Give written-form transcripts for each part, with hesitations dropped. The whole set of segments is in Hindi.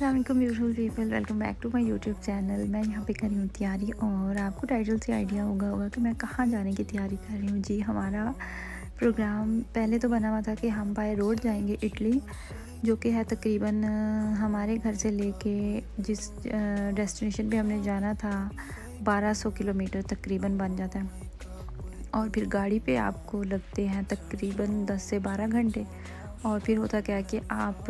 अस्सलाम वालेकुम beautiful people, welcome back to my YouTube channel. मैं यहाँ पे कर रही हूँ तैयारी और आपको टाइटल से आइडिया होगा कि मैं कहाँ जाने की तैयारी कर रही हूँ। जी, हमारा प्रोग्राम पहले तो बना हुआ था कि हम बाय रोड जाएंगे इटली, जो कि है तकरीबन हमारे घर से लेके जिस डेस्टिनेशन पे हमने जाना था 1200 किलोमीटर तकरीबन बन जाता है। और फिर गाड़ी पे आपको लगते हैं तकरीबन 10 से 12 घंटे। और फिर होता क्या है कि आप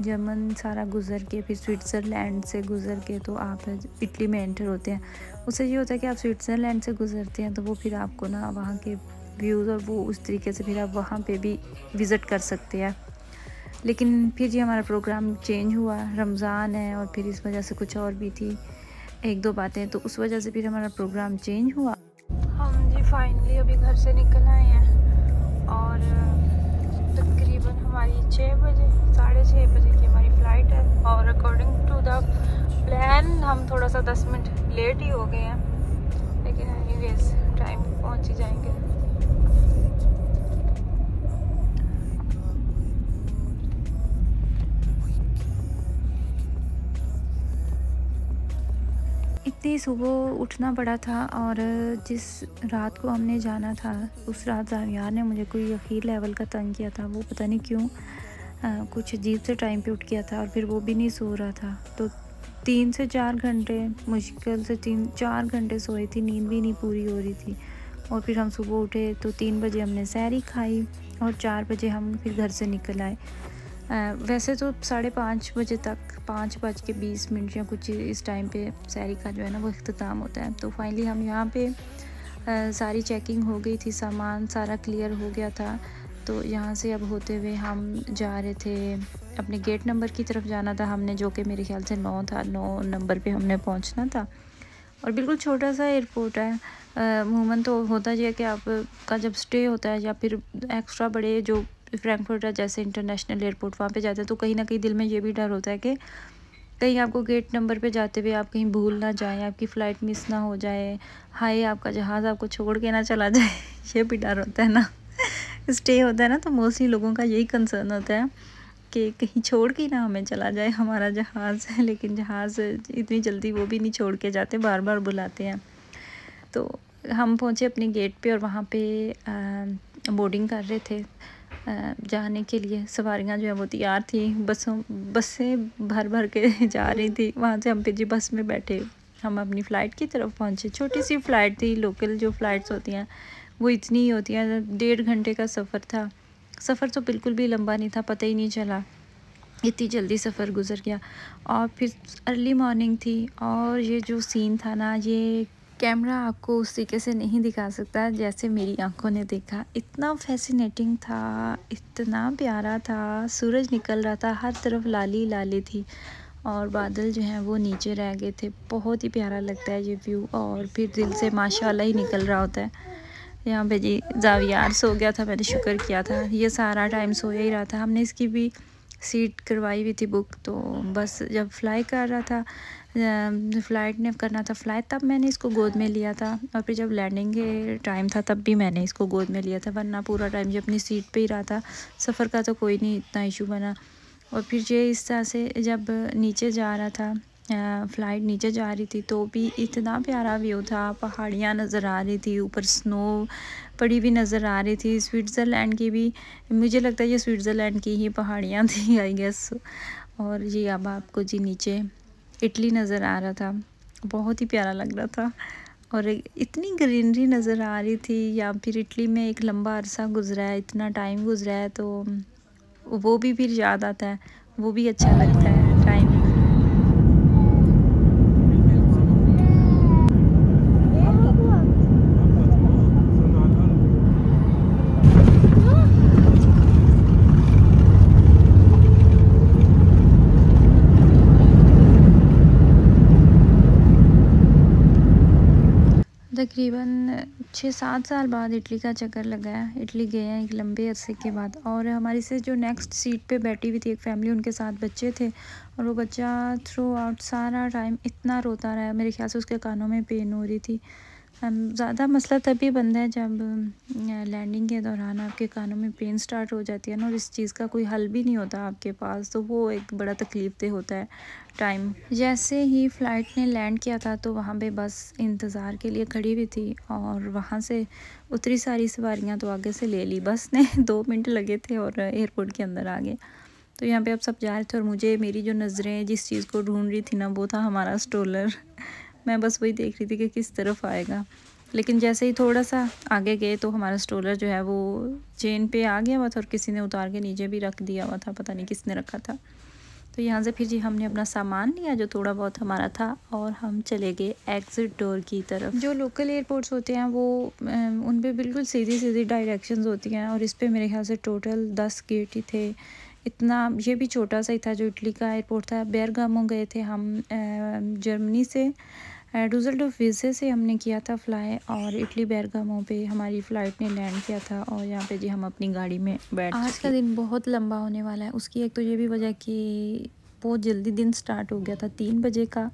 जर्मन सारा गुज़र के फिर स्विट्ज़रलैंड से गुज़र के तो आप इटली में एंटर होते हैं। उससे ये होता है कि आप स्विट्ज़रलैंड से गुज़रते हैं तो वो फिर आपको ना वहाँ के व्यूज़ और वो उस तरीके से फिर आप वहाँ पे भी विज़िट कर सकते हैं। लेकिन फिर जी हमारा प्रोग्राम चेंज हुआ, रमज़ान है और फिर इस वजह से कुछ और भी थी एक दो बातें, तो उस वजह से फिर हमारा प्रोग्राम चेंज हुआ। हम जी फाइनली अभी घर से निकल आए हैं और तकरीबन हमारी 6 बजे 6:30 बजे की हमारी फ़्लाइट है। और अकॉर्डिंग टू द प्लान हम थोड़ा सा 10 मिनट लेट ही हो गए हैं, लेकिन एनीवेज टाइम पहुंच ही जाएंगे। इतनी सुबह उठना पड़ा था और जिस रात को हमने जाना था उस रात जावियार ने मुझे कोई अखीर लेवल का तंग किया था। वो पता नहीं क्यों कुछ अजीब से टाइम पे उठ गया था और फिर वो भी नहीं सो रहा था। तो 3 से 4 घंटे मुश्किल से 3-4 घंटे सोई थी, नींद भी नहीं पूरी हो रही थी। और फिर हम सुबह उठे तो 3 बजे हमने सहरी खाई और 4 बजे हम फिर घर से निकल आए। वैसे तो 5:30 बजे तक 5:20 या कुछ इस टाइम पे सहरी का जो है ना वो इख्तिताम होता है। तो फाइनली हम यहाँ पे सारी चेकिंग हो गई थी, सामान सारा क्लियर हो गया था। तो यहाँ से अब होते हुए हम जा रहे थे अपने गेट नंबर की तरफ जाना था हमने, जो कि मेरे ख्याल से 9 था, 9 नंबर पे हमने पहुँचना था। और बिल्कुल छोटा सा एयरपोर्ट है। अमूमन तो होता ही है कि आपका जब स्टे होता है या फिर एक्स्ट्रा बड़े जो फ्रैंकफर्ट है जैसे इंटरनेशनल एयरपोर्ट वहाँ पे जाते हैं तो कहीं ना कहीं दिल में ये भी डर होता है कि कहीं आपको गेट नंबर पे जाते हुए आप कहीं भूल ना जाएं, आपकी फ़्लाइट मिस ना हो जाए, हाय आपका जहाज़ आपको छोड़ के ना चला जाए ये भी डर होता है ना स्टे होता है ना तो मोस्टली लोगों का यही कंसर्न होता है कि कहीं छोड़ के ना हमें चला जाए हमारा जहाज़ है। लेकिन जहाज़ इतनी जल्दी वो भी नहीं छोड़ के जाते, बार बार बुलाते हैं। तो हम पहुँचे अपने गेट पे और वहाँ पे बोर्डिंग कर रहे थे जाने के लिए। सवारियाँ जो है वो तैयार थी, बसें भर भर के जा रही थी। वहाँ से हम फिर जी बस में बैठे, हम अपनी फ़्लाइट की तरफ पहुँचे। छोटी सी फ़्लाइट थी, लोकल जो फ़्लाइट्स होती हैं वो इतनी ही होती हैं। 1.5 घंटे का सफ़र था। सफ़र तो बिल्कुल भी लंबा नहीं था, पता ही नहीं चला, इतनी जल्दी सफ़र गुज़र गया। और फिर अर्ली मॉर्निंग थी और ये जो सीन था ना, ये कैमरा आपको उस तरीके से नहीं दिखा सकता जैसे मेरी आंखों ने देखा। इतना फैसिनेटिंग था, इतना प्यारा था, सूरज निकल रहा था, हर तरफ लाली लाली थी और बादल जो हैं वो नीचे रह गए थे। बहुत ही प्यारा लगता है ये व्यू और फिर दिल से माशाल्लाह ही निकल रहा होता है। यहाँ पे जी जावियार सो गया था, मैंने शुक्र किया था, ये सारा टाइम सोया ही रहा था। हमने इसकी भी सीट करवाई हुई थी बुक। तो बस जब फ्लाई कर रहा था, फ़्लाइट ने करना था फ़्लाई, तब मैंने इसको गोद में लिया था। और फिर जब लैंडिंग के टाइम था तब भी मैंने इसको गोद में लिया था, वरना पूरा टाइम जो अपनी सीट पे ही रहा था। सफ़र का तो कोई नहीं इतना इशू बना। और फिर ये इस तरह से जब नीचे जा रहा था, फ़्लाइट नीचे जा रही थी तो भी इतना प्यारा व्यू था, पहाड़ियाँ नज़र आ रही थी, ऊपर स्नो पड़ी भी नज़र आ रही थी। स्विट्ज़रलैंड की भी, मुझे लगता है ये स्विट्ज़रलैंड की ही पहाड़ियाँ थी आई गेस। और ये अब आपको जी नीचे इटली नज़र आ रहा था, बहुत ही प्यारा लग रहा था और इतनी ग्रीनरी नज़र आ रही थी। या फिर इटली में एक लंबा अरसा गुजरा है, इतना टाइम गुजरा है, तो वो भी फिर याद आता है, वो भी अच्छा लगता है टाइम। तकरीबन 6-7 साल बाद इटली का चक्कर लगा है, इटली गए हैं एक लंबे अरसे के बाद। और हमारी से जो नेक्स्ट सीट पे बैठी हुई थी एक फैमिली, उनके साथ बच्चे थे और वो बच्चा थ्रू आउट सारा टाइम इतना रोता रहा, मेरे ख्याल से उसके कानों में पेन हो रही थी। ज़्यादा मसला तभी बनता है जब लैंडिंग के दौरान आपके कानों में पेन स्टार्ट हो जाती है ना, और इस चीज़ का कोई हल भी नहीं होता आपके पास, तो वो एक बड़ा तकलीफ़देह होता है टाइम। जैसे ही फ़्लाइट ने लैंड किया था तो वहाँ पे बस इंतज़ार के लिए खड़ी हुई थी, और वहाँ से उतरी सारी सवारियाँ तो आगे से ले ली बस ने। 2 मिनट लगे थे और एयरपोर्ट के अंदर आ गए। तो यहाँ पे अब सब जा रहे थे और मुझे, मेरी जो नज़रें जिस चीज़ को ढूंढ रही थी ना, वो था हमारा स्ट्रोलर। मैं बस वही देख रही थी कि किस तरफ आएगा। लेकिन जैसे ही थोड़ा सा आगे गए तो हमारा स्ट्रोलर जो है वो चेन पे आ गया हुआ था, और किसी ने उतार के नीचे भी रख दिया हुआ था, पता नहीं किसने रखा था। तो यहाँ से फिर जी हमने अपना सामान लिया जो थोड़ा बहुत हमारा था, और हम चले गए एग्ज़िट डोर की तरफ। जो लोकल एयरपोर्ट्स होते हैं वो उन पे बिल्कुल सीधी सीधी डायरेक्शंस होती हैं, और इस पे मेरे ख्याल से टोटल 10 गेट ही थे। इतना, ये भी छोटा सा ही था जो इटली का एयरपोर्ट था। बेरगामो गए थे हम जर्मनी से। डुसलडोर्फ विज़े से हमने किया था फ़्लाई, और इटली बेरगामो पे हमारी फ़्लाइट ने लैंड किया था, और यहाँ पे जी हम अपनी गाड़ी में बैठ चुके। आज का दिन बहुत लंबा होने वाला है। उसकी एक तो ये भी वजह कि बहुत जल्दी दिन स्टार्ट हो गया था। 3 बजे का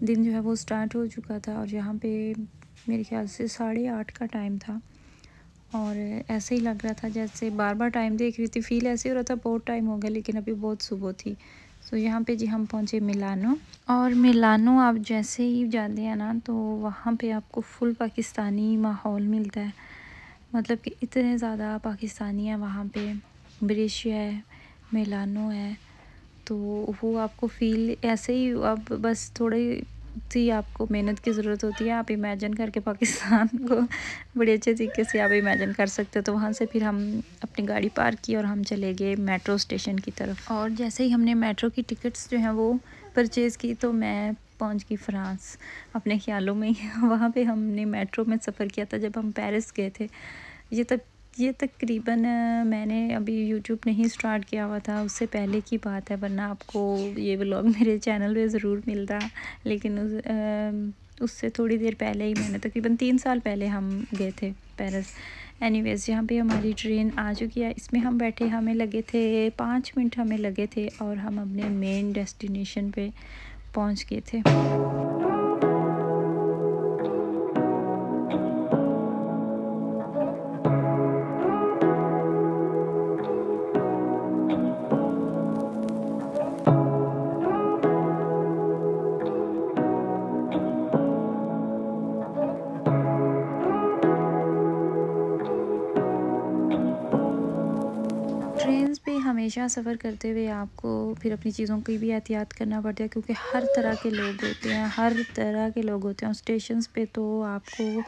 दिन जो है वो स्टार्ट हो चुका था, और यहाँ पे मेरे ख्याल से 8:30 का टाइम था, और ऐसे ही लग रहा था जैसे बार बार टाइम देख रही थी। फ़ील ऐसे हो रहा था बहुत टाइम हो गया, लेकिन अभी बहुत सुबह थी। तो यहाँ पे जी हम पहुँचे मिलानो, और मिलानो आप जैसे ही जाते हैं ना तो वहाँ पे आपको फुल पाकिस्तानी माहौल मिलता है। मतलब कि इतने ज़्यादा पाकिस्तानी हैं वहाँ पे। ब्रेशिया है, मिलानो है, तो वो आपको फ़ील ऐसे ही, अब बस थोड़ी सी आपको मेहनत की ज़रूरत होती है। आप इमेजिन करके पाकिस्तान को बड़े अच्छे तरीके से आप इमेजिन कर सकते हो। तो वहाँ से फिर हम अपनी गाड़ी पार्क की और हम चले गए मेट्रो स्टेशन की तरफ। और जैसे ही हमने मेट्रो की टिकट्स जो हैं वो परचेज़ की तो मैं पहुँच गई फ्रांस अपने ख्यालों में ही। वहाँ पे हमने मेट्रो में सफ़र किया था जब हम पेरिस गए थे। ये तकरीबन मैंने अभी यूट्यूब नहीं स्टार्ट किया हुआ था, उससे पहले की बात है, वरना आपको ये व्लॉग मेरे चैनल पे ज़रूर मिलता। लेकिन उससे थोड़ी देर पहले ही, मैंने तकरीबन 3 साल पहले हम गए थे पेरिस। एनीवेज़ यहाँ पे हमारी ट्रेन आ चुकी है, इसमें हम बैठे, हमें लगे थे 5 मिनट हमें लगे थे, और हम अपने मेन डेस्टिनेशन पे पहुँच गए थे। ट्रेन्स पे हमेशा सफ़र करते हुए आपको फिर अपनी चीज़ों की भी एहतियात करना पड़ता है, क्योंकि हर तरह के लोग होते हैं, हर तरह के लोग होते हैं। और स्टेशंस पे तो आपको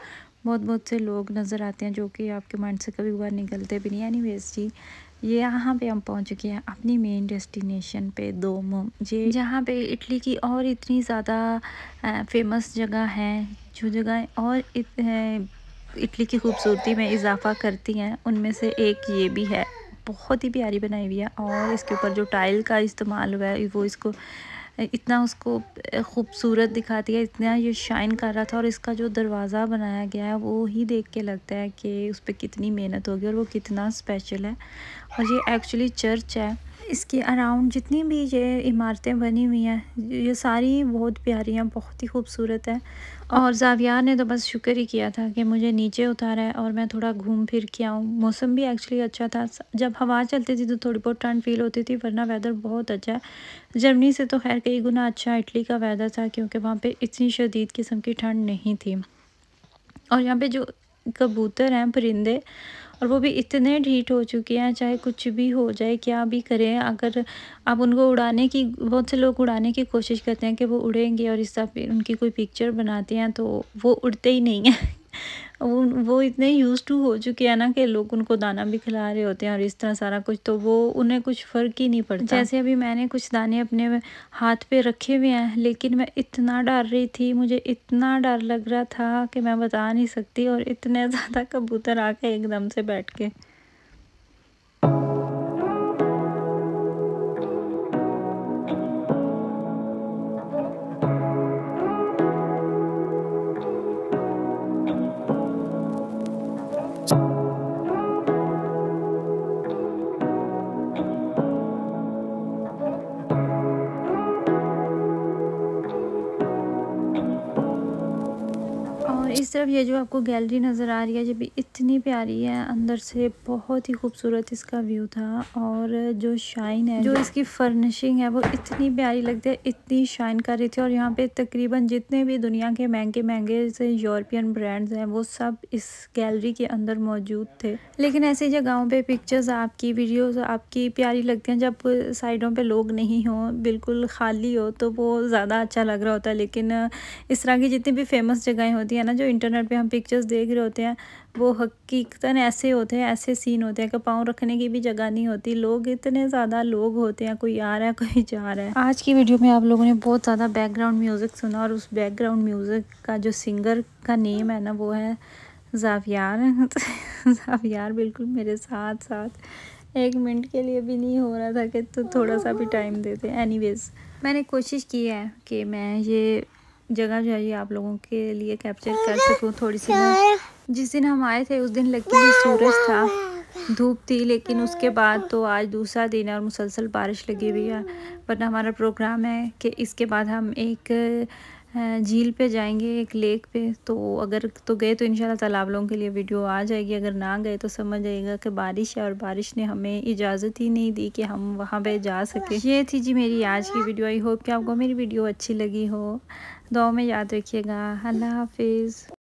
बहुत बहुत से लोग नज़र आते हैं जो कि आपके माइंड से कभी बार निकलते भी नहीं। एनीवेज़ जी, ये यहाँ पे हम पहुँच चुके हैं अपनी मेन डेस्टिनेशन पे, दोमो, ये जहाँ पे इटली की और इतनी ज़्यादा फेमस जगह हैं, जो जगह और इटली की खूबसूरती में इजाफ़ा करती हैं, उनमें से एक ये भी है। बहुत ही प्यारी बनाई हुई है, और इसके ऊपर जो टाइल का इस्तेमाल हुआ है वो इसको इतना उसको खूबसूरत दिखाती है, इतना ये शाइन कर रहा था। और इसका जो दरवाज़ा बनाया गया है वो ही देख के लगता है कि उस पर कितनी मेहनत होगी और वो कितना स्पेशल है। और ये एक्चुअली चर्च है। इसके अराउंड जितनी भी ये इमारतें बनी हुई हैं ये सारी बहुत प्यारी हैं, बहुत ही खूबसूरत है। और ज़ावियार ने तो बस शुक्र ही किया था कि मुझे नीचे उतारा है और मैं थोड़ा घूम फिर के आऊँ। मौसम भी एक्चुअली अच्छा था, जब हवा चलती थी तो थोड़ी बहुत ठंड फील होती थी, वरना वेदर बहुत अच्छा है। जर्मनी से तो खैर कई गुना अच्छा इटली का वेदर था, क्योंकि वहाँ पे इतनी शदीद किस्म की ठंड नहीं थी। और यहाँ पे जो कबूतर हैं, परिंदे, और वो भी इतने ढीठ हो चुके हैं, चाहे कुछ भी हो जाए, क्या भी करें, अगर आप उनको उड़ाने की, बहुत से लोग उड़ाने की कोशिश करते हैं कि वो उड़ेंगे और इस तरह उनकी कोई पिक्चर बनाते हैं, तो वो उड़ते ही नहीं हैं। वो इतने यूज़ टू हो चुके हैं ना कि लोग उनको दाना भी खिला रहे होते हैं और इस तरह सारा कुछ, तो वो उन्हें कुछ फ़र्क ही नहीं पड़ता। जैसे अभी मैंने कुछ दाने अपने हाथ पे रखे हुए हैं, लेकिन मैं इतना डर रही थी, मुझे इतना डर लग रहा था कि मैं बता नहीं सकती। और इतने ज़्यादा कबूतर आके एकदम से बैठ के। और और इस तरफ ये जो आपको गैलरी नज़र आ रही है ये भी इतनी प्यारी है, अंदर से बहुत ही खूबसूरत इसका व्यू था। और जो शाइन है, जो इसकी फर्निशिंग है वो इतनी प्यारी लगती है, इतनी शाइन कर रही थी। और यहाँ पे तकरीबन जितने भी दुनिया के महंगे महंगे से यूरोपियन ब्रांड्स हैं वो सब इस गैलरी के अंदर मौजूद थे। लेकिन ऐसी जगहों पे पिक्चर्स आपकी, वीडियोस आपकी प्यारी लगती हैं जब साइडों पे लोग नहीं हों, बिल्कुल खाली हो, तो वो ज़्यादा अच्छा लग रहा होता है। लेकिन इस तरह की जितनी भी फेमस जगहें होती हैं ना, जो इंटरनेट पे हम पिक्चर्स देख रहे होते हैं, वो हकीकतन ऐसे होते हैं, ऐसे सीन होते हैं कि पाँव रखने की भी जगह नहीं होती। लोग इतने ज़्यादा लोग होते हैं, कोई आ रहा है कोई जा रहा है। आज की वीडियो में आप लोगों ने बहुत ज़्यादा बैकग्राउंड म्यूज़िक सुना, और उस बैकग्राउंड म्यूज़िक का जो सिंगर का नेम है ना वो है ज़ावियार। ज़ावियार बिल्कुल मेरे साथ साथ 1 मिनट के लिए भी नहीं हो रहा था कि तो थोड़ा सा भी टाइम देते। एनीवेज़, मैंने कोशिश की है कि मैं ये जगह जो है ये आप लोगों के लिए कैप्चर कर सकूँ थोड़ी सी। जिस दिन हम आए थे उस दिन लकीली सूरज था, धूप थी, लेकिन उसके बाद तो आज दूसरा दिन है और मुसलसल बारिश लगी हुई है। वरना हमारा प्रोग्राम है कि इसके बाद हम एक झील पे जाएंगे, एक लेक पे। तो अगर तो गए तो इंशाल्लाह ताला आप लोगों के लिए वीडियो आ जाएगी, अगर ना गए तो समझ आएगा कि बारिश है और बारिश ने हमें इजाज़त ही नहीं दी कि हम वहाँ पे जा सके। ये थी जी मेरी आज की वीडियो। आई होप कि आपको मेरी वीडियो अच्छी लगी हो। दुआ में याद रखिएगा। अल्लाह हाफिज़।